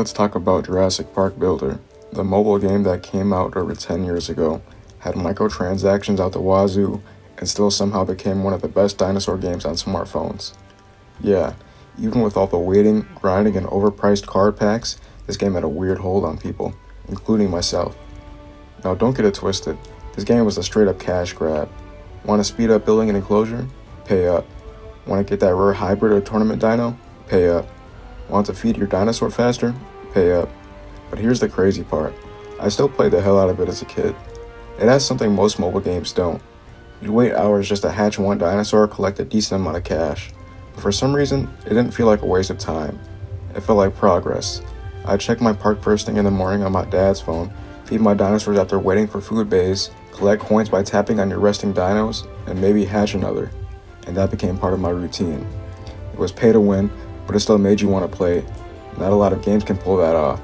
Let's talk about Jurassic Park Builder, the mobile game that came out over 10 years ago, had microtransactions out the wazoo, and still somehow became one of the best dinosaur games on smartphones. Yeah, even with all the waiting, grinding, and overpriced card packs, this game had a weird hold on people, including myself. Now don't get it twisted, this game was a straight up cash grab. Want to speed up building an enclosure? Pay up. Want to get that rare hybrid or tournament dino? Pay up. Want to feed your dinosaur faster? Pay up. But here's the crazy part. I still played the hell out of it as a kid. It has something most mobile games don't. You wait hours just to hatch one dinosaur, collect a decent amount of cash. But for some reason, it didn't feel like a waste of time. It felt like progress. I'd check my park first thing in the morning on my dad's phone, feed my dinosaurs after waiting for food bays, collect coins by tapping on your resting dinos, and maybe hatch another. And that became part of my routine. It was pay to win, but it still made you want to play. Not a lot of games can pull that off.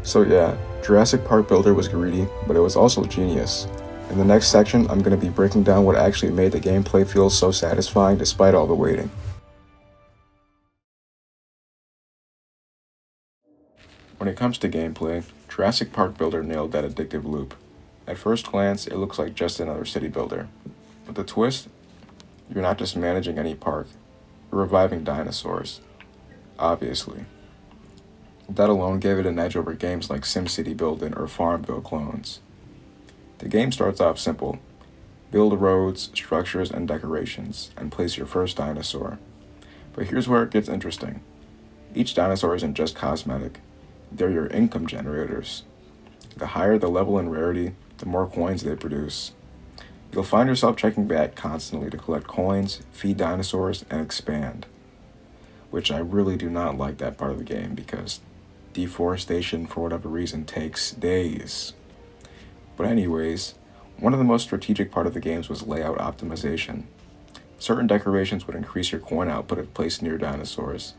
So yeah, Jurassic Park Builder was greedy, but it was also genius. In the next section, I'm going to be breaking down what actually made the gameplay feel so satisfying despite all the waiting. When it comes to gameplay, Jurassic Park Builder nailed that addictive loop. At first glance, it looks like just another city builder. But the twist? You're not just managing any park, you're reviving dinosaurs. Obviously. That alone gave it an edge over games like SimCity Building or Farmville clones. The game starts off simple. Build roads, structures, and decorations, and place your first dinosaur. But here's where it gets interesting. Each dinosaur isn't just cosmetic. They're your income generators. The higher the level and rarity, the more coins they produce. You'll find yourself checking back constantly to collect coins, feed dinosaurs, and expand. Which I really do not like that part of the game because deforestation, for whatever reason, takes days. But anyways, one of the most strategic part of the games was layout optimization. Certain decorations would increase your coin output if placed near dinosaurs.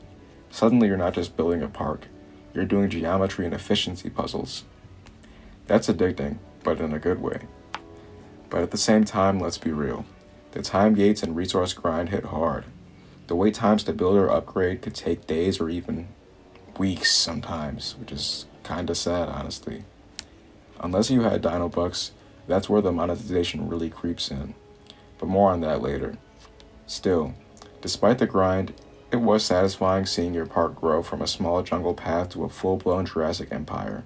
Suddenly you're not just building a park, you're doing geometry and efficiency puzzles. That's addicting, but in a good way. But at the same time, let's be real. The time gates and resource grind hit hard. The wait times to build or upgrade could take days or even weeks sometimes, which is kinda sad, honestly. Unless you had dino bucks, that's where the monetization really creeps in. But more on that later. Still, despite the grind, it was satisfying seeing your park grow from a small jungle path to a full-blown Jurassic empire.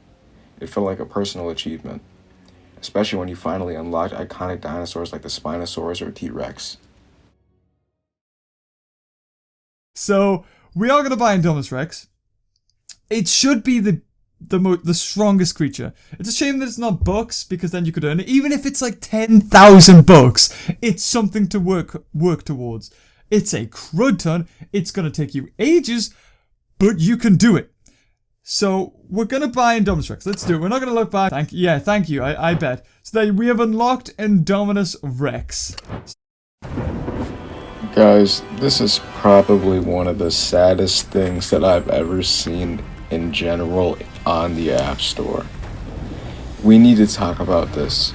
It felt like a personal achievement, especially when you finally unlocked iconic dinosaurs like the Spinosaurus or T-Rex. So, we are going to buy Indominus Rex. It should be the strongest creature. It's a shame that it's not bucks, because then you could earn it. Even if it's like 10,000 bucks, it's something to work towards. It's a crud ton. It's going to take you ages, but you can do it. So, we're going to buy Indominus Rex. Let's do it. We're not going to look back. Thank you. I bet. So, that we have unlocked Indominus Rex. Guys, this is probably one of the saddest things that I've ever seen in general on the App Store. We need to talk about this.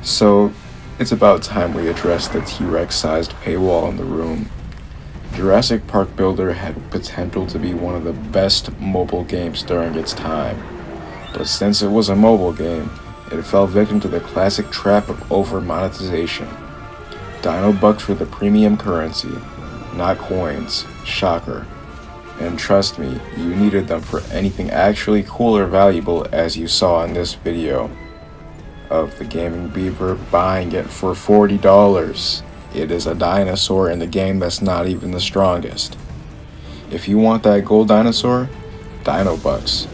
So, it's about time we address the T-Rex-sized paywall in the room. Jurassic Park Builder had potential to be one of the best mobile games during its time. But since it was a mobile game, it fell victim to the classic trap of over-monetization. Dino bucks were the premium currency, not coins. Shocker. And trust me, you needed them for anything actually cool or valuable, as you saw in this video of the gaming beaver buying it for $40. It is a dinosaur in the game that's not even the strongest. If you want that gold dinosaur, Dino Bucks.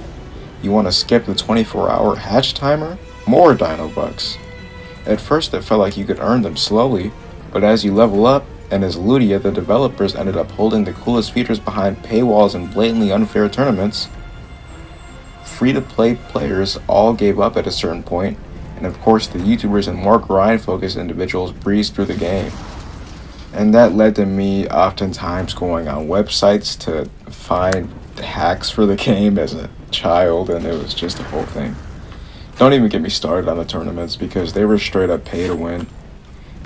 You want to skip the 24-hour hatch timer? More Dino Bucks. At first it felt like you could earn them slowly, but as you level up, and as Ludia, the developers ended up holding the coolest features behind paywalls and blatantly unfair tournaments, free-to-play players all gave up at a certain point, and of course the YouTubers and more grind-focused individuals breezed through the game. And that led to me oftentimes going on websites to find hacks for the game as a child, and it was just a whole thing. Don't even get me started on the tournaments because they were straight up pay to win.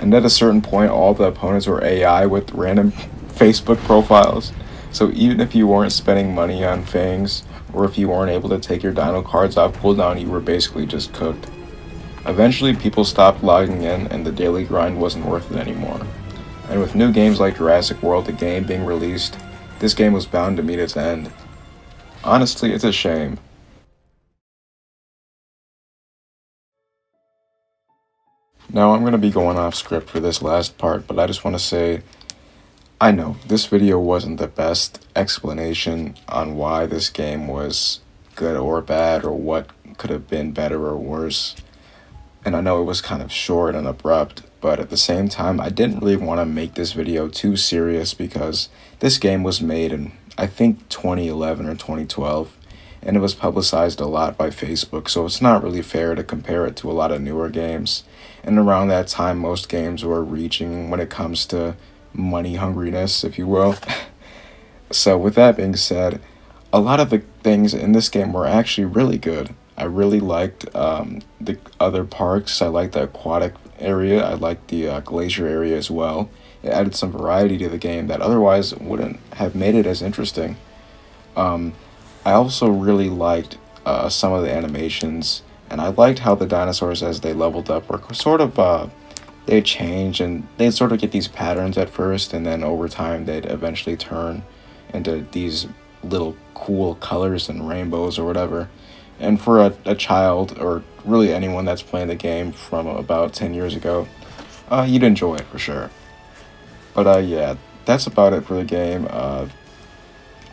And at a certain point, all the opponents were AI with random Facebook profiles. So even if you weren't spending money on things or if you weren't able to take your dino cards off cooldown, you were basically just cooked. Eventually, people stopped logging in and the daily grind wasn't worth it anymore. And with new games like Jurassic World the game being released, this game was bound to meet its end. Honestly, it's a shame. Now I'm going to be going off script for this last part, but I just want to say, I know this video wasn't the best explanation on why this game was good or bad or what could have been better or worse. And I know it was kind of short and abrupt, but at the same time, I didn't really want to make this video too serious because this game was made in, I think, 2011 or 2012, and it was publicized a lot by Facebook, so it's not really fair to compare it to a lot of newer games. And around that time, most games were reaching when it comes to money hungriness, if you will. So with that being said, a lot of the things in this game were actually really good. I really liked the other parks. I liked the aquatic area. I liked the glacier area as well. It added some variety to the game that otherwise wouldn't have made it as interesting. I also really liked some of the animations, and I liked how the dinosaurs, as they leveled up, were sort of they'd change and they'd sort of get these patterns at first, and then over time they'd eventually turn into these little cool colors and rainbows or whatever. And for a child, or really anyone that's playing the game from about 10 years ago, you'd enjoy it for sure. But yeah, that's about it for the game.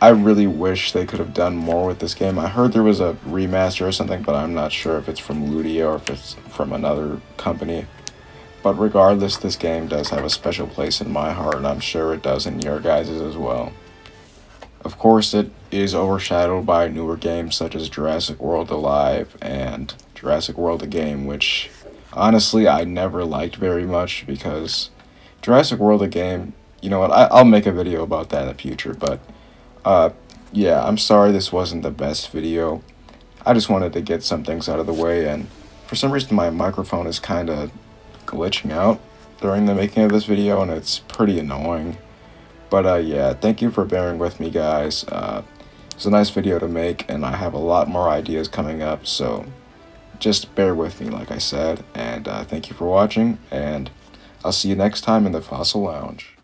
I really wish they could have done more with this game. I heard there was a remaster or something, but I'm not sure if it's from Ludia or if it's from another company. But regardless, this game does have a special place in my heart, and I'm sure it does in your guys's as well. Of course, it is overshadowed by newer games such as Jurassic World Alive and Jurassic World the game, which honestly I never liked very much because Jurassic World the game, you know what, I'll make a video about that in the future, but yeah, I'm sorry this wasn't the best video. I just wanted to get some things out of the way, and for some reason my microphone is kind of glitching out during the making of this video, and it's pretty annoying. But yeah, thank you for bearing with me, guys. It's a nice video to make, and I have a lot more ideas coming up, so just bear with me, like I said. And thank you for watching, and I'll see you next time in the Fossil Lounge.